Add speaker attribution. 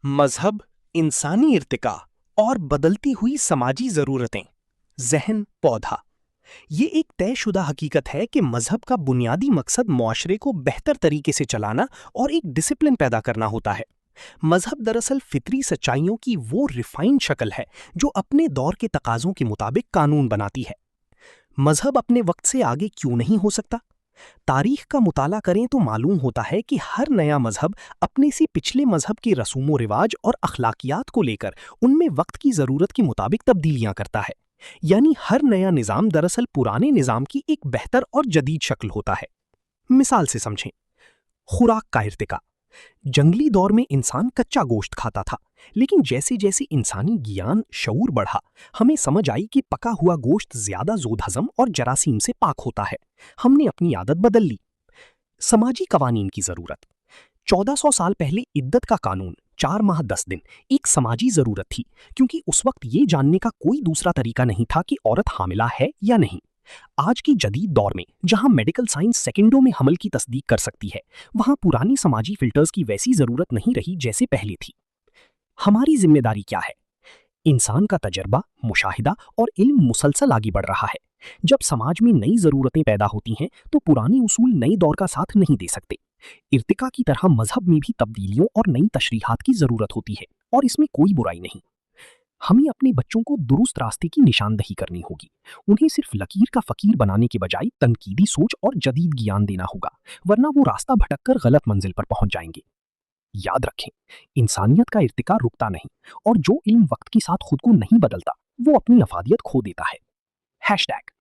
Speaker 1: मजहब, इंसानी इर्तिका और बदलती हुई समाजी ज़रूरतें। ज़हन पौधा। ये एक तयशुदा हकीकत है कि मजहब का बुनियादी मकसद मुआशरे को बेहतर तरीके से चलाना और एक डिसिप्लिन पैदा करना होता है। मजहब दरअसल फितरी सच्चाइयों की वो रिफाइंड शक्ल है जो अपने दौर के तकाज़ों के मुताबिक कानून बनाती है। मजहब अपने वक्त से आगे क्यों नहीं हो सकता? तारीख का मुताला करें तो मालूम होता है कि हर नया मजहब अपने से पिछले मजहब के रसूमो रिवाज और अखलाकियात को लेकर उनमें वक्त की ज़रूरत के मुताबिक तब्दीलियां करता है। यानी हर नया निज़ाम दरअसल पुराने निज़ाम की एक बेहतर और जदीद शक्ल होता है। मिसाल से समझें, खुराक का इर्तिका। जंगली दौर में इंसान कच्चा गोश्त खाता था, लेकिन जैसे जैसे इंसानी ज्ञान शऊर बढ़ा, हमें समझ आई कि पका हुआ गोश्त ज्यादा जोद हजम और जरासीम से पाक होता है। हमने अपनी आदत बदल ली। समाजी कवानीन की जरूरत। 1400 साल पहले इद्दत का कानून 4 माह 10 दिन एक समाजी जरूरत थी, क्योंकि उस वक्त ये जानने का कोई दूसरा तरीका नहीं था कि औरत हामिला है या नहीं। आज की जदीद दौर में जहां मेडिकल साइंस सेकंडों में हमल की तस्दीक कर सकती है, वहां पुरानी समाजी फिल्टर्स की वैसी जरूरत नहीं रही जैसे पहले थी। हमारी जिम्मेदारी क्या है? इंसान का तजर्बा, मुशाहिदा और इल्म मुसलसल आगे बढ़ रहा है। जब समाज में नई जरूरतें पैदा होती हैं तो पुराने उसूल नए दौर का साथ नहीं दे सकते। इर्तिका की तरह मजहब में भी तब्दीलियों और नई तशरीहात की जरूरत होती है, और इसमें कोई बुराई नहीं। हमें अपने बच्चों को दुरुस्त रास्ते की निशानदही करनी होगी। उन्हें सिर्फ लकीर का फकीर बनाने के बजाय तनकीदी सोच और जदीद ज्ञान देना होगा, वरना वो रास्ता भटककर गलत मंजिल पर पहुंच जाएंगे। याद रखें, इंसानियत का इर्तिका रुकता नहीं, और जो इल्म वक्त के साथ खुद को नहीं बदलता वो अपनी अफादियत खो देता है। हैशटैग